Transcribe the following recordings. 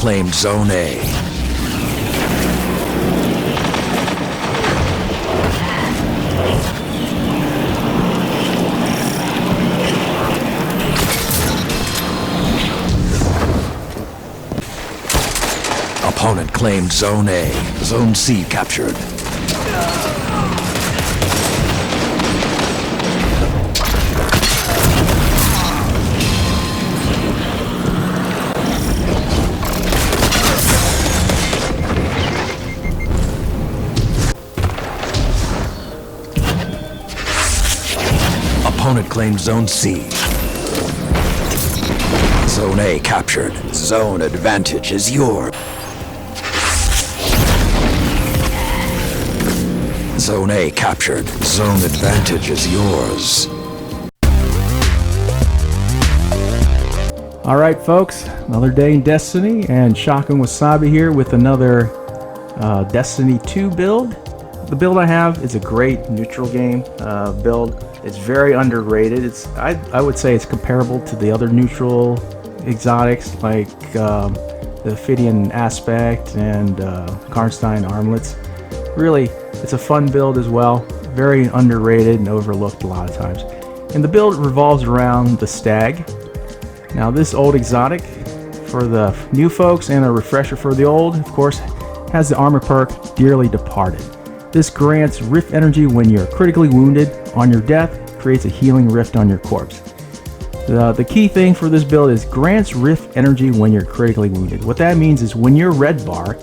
claimed Zone A. Opponent claimed Zone A. Zone C captured. Opponent claimed Zone C. Zone A captured. Zone advantage is yours. Zone A captured. Zone advantage is yours. Alright folks, another day in Destiny, and Shotgun Wasabi here with another Destiny 2 build. The build I have is a great neutral game build. It's very underrated. I would say it's comparable to the other neutral exotics like the Ophidian Aspect and Karnstein Armlets. Really, it's a fun build as well. Very underrated and overlooked a lot of times. And the build revolves around the Stag. Now this old exotic, for the new folks and a refresher for the old, of course, has the armor perk Dearly Departed. This grants rift energy when you're critically wounded. On your death, creates a healing rift on your corpse. The key thing for this build is grants rift energy when you're critically wounded. What that means is when you're red bar,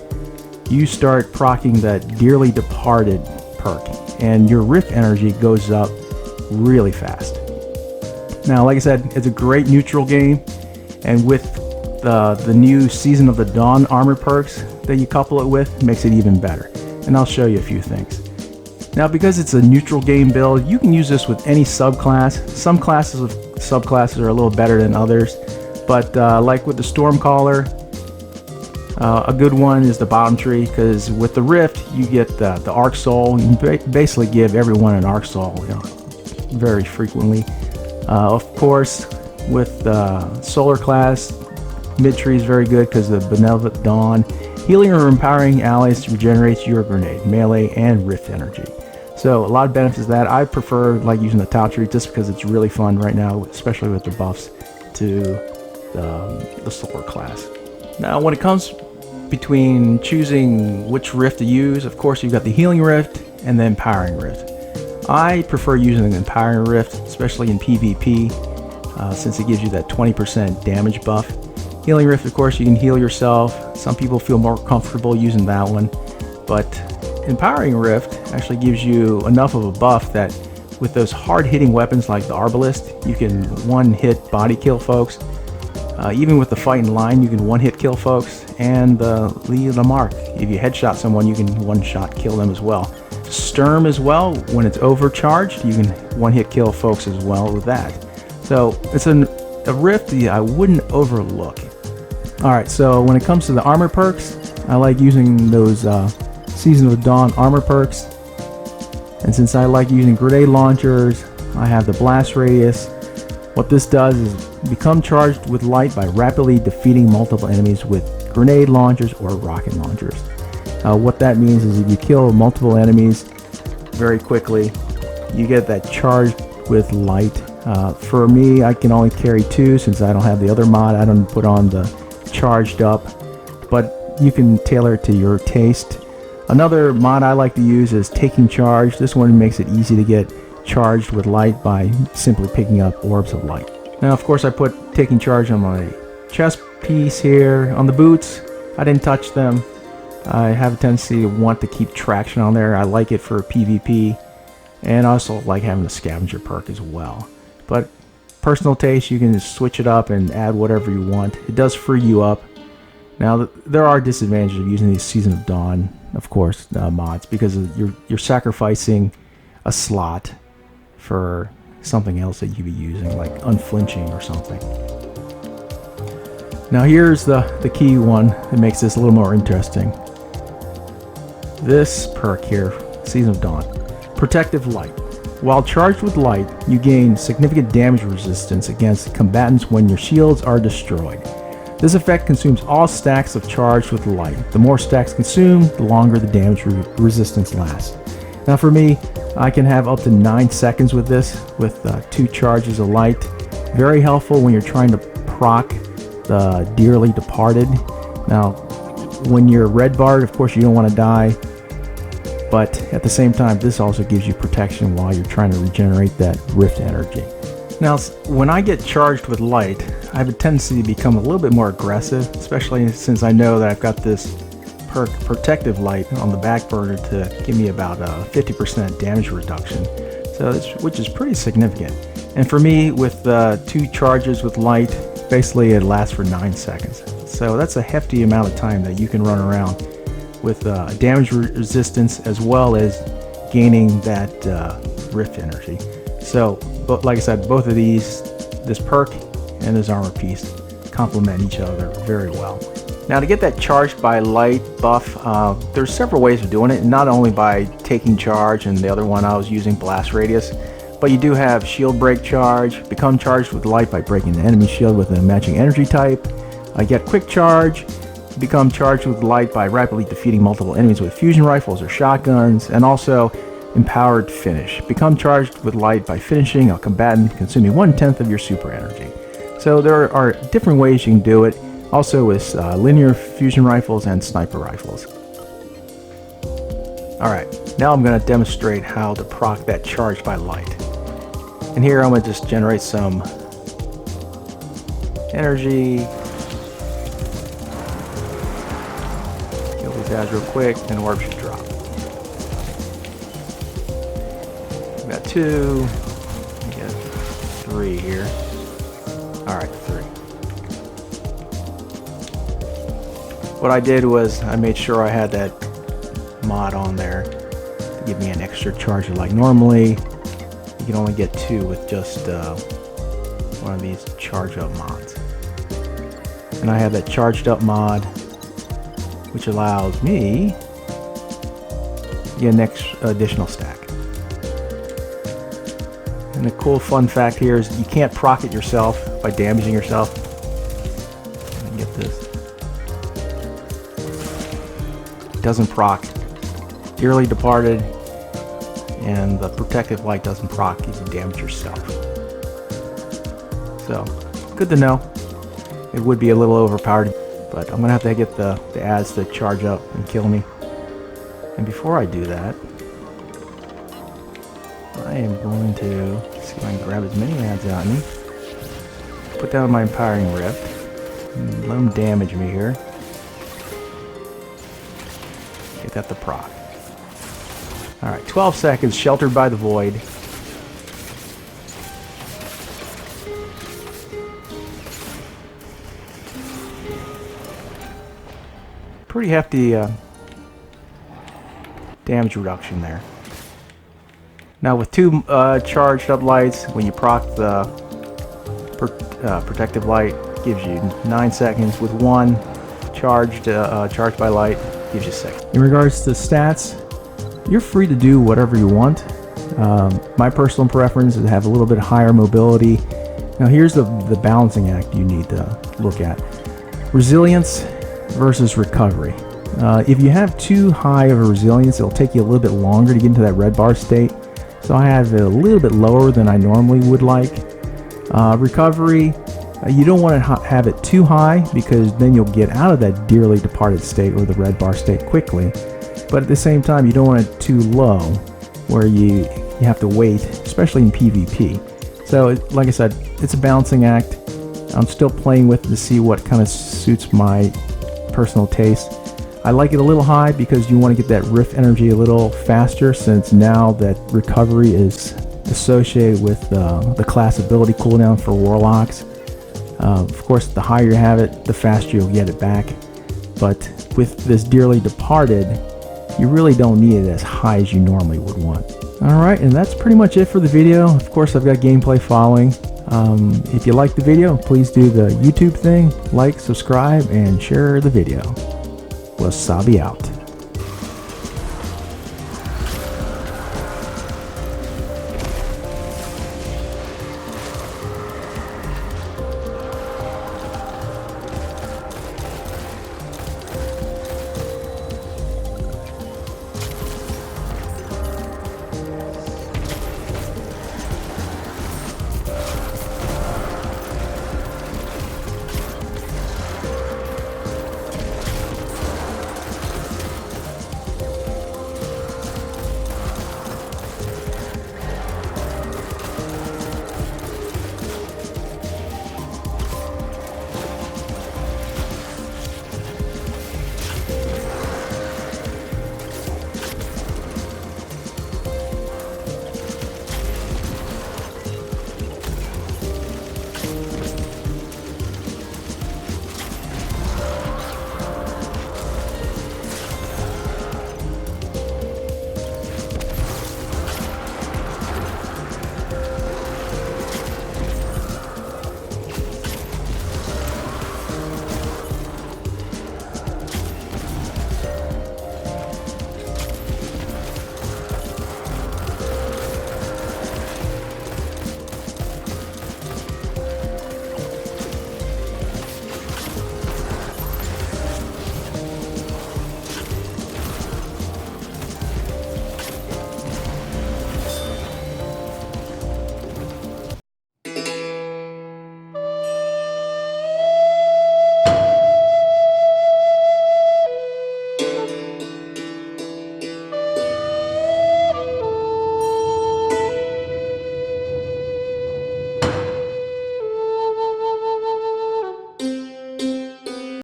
you start proccing that Dearly Departed perk, and your rift energy goes up really fast. Now, like I said, it's a great neutral game, and with the new Season of the Dawn armor perks that you couple it with, makes it even better. And I'll show you a few things. Now, because it's a neutral game build, you can use this with any subclass. Some classes of subclasses are a little better than others, but like with the Stormcaller, a good one is the bottom tree, because with the Rift you get the Arc Soul. You basically give everyone an Arc Soul, very frequently. Of course, with the Solar class, mid tree is very good because the Benevolent Dawn. Healing or empowering allies regenerates your grenade, melee, and rift energy. So a lot of benefits of that. I prefer using the top tree just because it's really fun right now, especially with the buffs to the Solar class. Now, when it comes between choosing which rift to use, of course you've got the healing rift and the empowering rift. I prefer using the empowering rift, especially in PvP, since it gives you that 20% damage buff. Healing rift, of course, you can heal yourself. Some people feel more comfortable using that one, but empowering rift actually gives you enough of a buff that with those hard-hitting weapons like the Arbalist, you can one-hit body kill folks. Even with the fighting line, you can one-hit kill folks, and the Lee of the Mark, if you headshot someone, you can one-shot kill them as well. Sturm as well, when it's overcharged, you can one-hit kill folks as well with that. So it's a rift I wouldn't overlook. Alright, so when it comes to the armor perks, I like using those Season of the Dawn armor perks. And since I like using grenade launchers, I have the blast radius. What this does is become charged with light by rapidly defeating multiple enemies with grenade launchers or rocket launchers. What that means is if you kill multiple enemies very quickly, you get that charged with light. For me, I can only carry 2 since I don't have the other mod. I don't put on the charged up, but you can tailor it to your taste. Another mod I like to use is Taking Charge. This one makes it easy to get charged with light by simply picking up orbs of light. Now, of course, I put Taking Charge on my chest piece here. On the boots, I didn't touch them. I have a tendency to want to keep traction on there. I like it for PvP, and I also like having the scavenger perk as well. But personal taste, you can switch it up and add whatever you want. It does free you up. Now, there are disadvantages of using these Season of Dawn, of course, mods, because you're sacrificing a slot for something else that you'd be using, like unflinching or something. Now here's the key one that makes this a little more interesting. This perk here, Season of Dawn. Protective Light. While charged with light, you gain significant damage resistance against combatants when your shields are destroyed. This effect consumes all stacks of charge with light. The more stacks consumed, the longer the damage resistance lasts. Now for me, I can have up to 9 seconds with this, with 2 charges of light. Very helpful when you're trying to proc the dearly departed. Now, when you're red barred, of course you don't want to die, but at the same time, this also gives you protection while you're trying to regenerate that rift energy. Now, when I get charged with light, I have a tendency to become a little bit more aggressive, especially since I know that I've got this perk protective light on the back burner to give me about a 50% damage reduction, which is pretty significant. And for me, with 2 charges with light, basically it lasts for 9 seconds. So that's a hefty amount of time that you can run around with damage resistance as well as gaining that rift energy. So, but like I said, both of these, this perk and this armor piece, complement each other very well. Now to get that charged by light buff, there's several ways of doing it, not only by taking charge, and the other one I was using blast radius, but you do have shield break charge, become charged with light by breaking the enemy shield with a matching energy type, get quick charge, become charged with light by rapidly defeating multiple enemies with fusion rifles or shotguns, and also empowered finish, become charged with light by finishing a combatant consuming 1/10 of your super energy. So there are different ways you can do it, also with linear fusion rifles and sniper rifles. Alright, now I'm going to demonstrate how to proc that charge by light. And here I'm going to just generate some energy. Kill these guys real quick, and orb should drop. We got 2, we got 3 here. Alright, 3. What I did was I made sure I had that mod on there to give me an extra charge. Like normally you can only get 2 with just one of these charge up mods, and I have that charged up mod, which allows me to get an additional stack. And the cool fun fact here is you can't proc it yourself by damaging yourself. Let me get this. It doesn't proc dearly departed, and the protective light doesn't proc, you can damage yourself. So, good to know. It would be a little overpowered, but I'm gonna have to get the ads to charge up and kill me. And before I do that, I am going to see if I can grab as many ads out of me. Put down my empowering rift. And let them damage me here. Get that to proc. Alright, 12 seconds, sheltered by the void. Pretty hefty damage reduction there. Now with 2 charged up lights, when you proc the protective light, gives you 9 seconds. With 1 charged by light, gives you 6. In regards to stats, you're free to do whatever you want. My personal preference is to have a little bit higher mobility. Now here's the balancing act you need to look at. Resilience versus recovery. If you have too high of a resilience, it'll take you a little bit longer to get into that red bar state. So I have it a little bit lower than I normally would like. Recovery, you don't want to have it too high, because then you'll get out of that dearly departed state or the red bar state quickly. But at the same time, you don't want it too low where you have to wait, especially in PvP. So like I said, it's a balancing act. I'm still playing with it to see what kind of suits my personal taste. I like it a little high because you want to get that rift energy a little faster, since now that recovery is associated with the class ability cooldown for Warlocks. Of course, the higher you have it, the faster you'll get it back. But with this dearly departed, you really don't need it as high as you normally would want. Alright, and that's pretty much it for the video. Of course, I've got gameplay following. If you like the video, please do the YouTube thing, like, subscribe, and share the video. Wasabi out.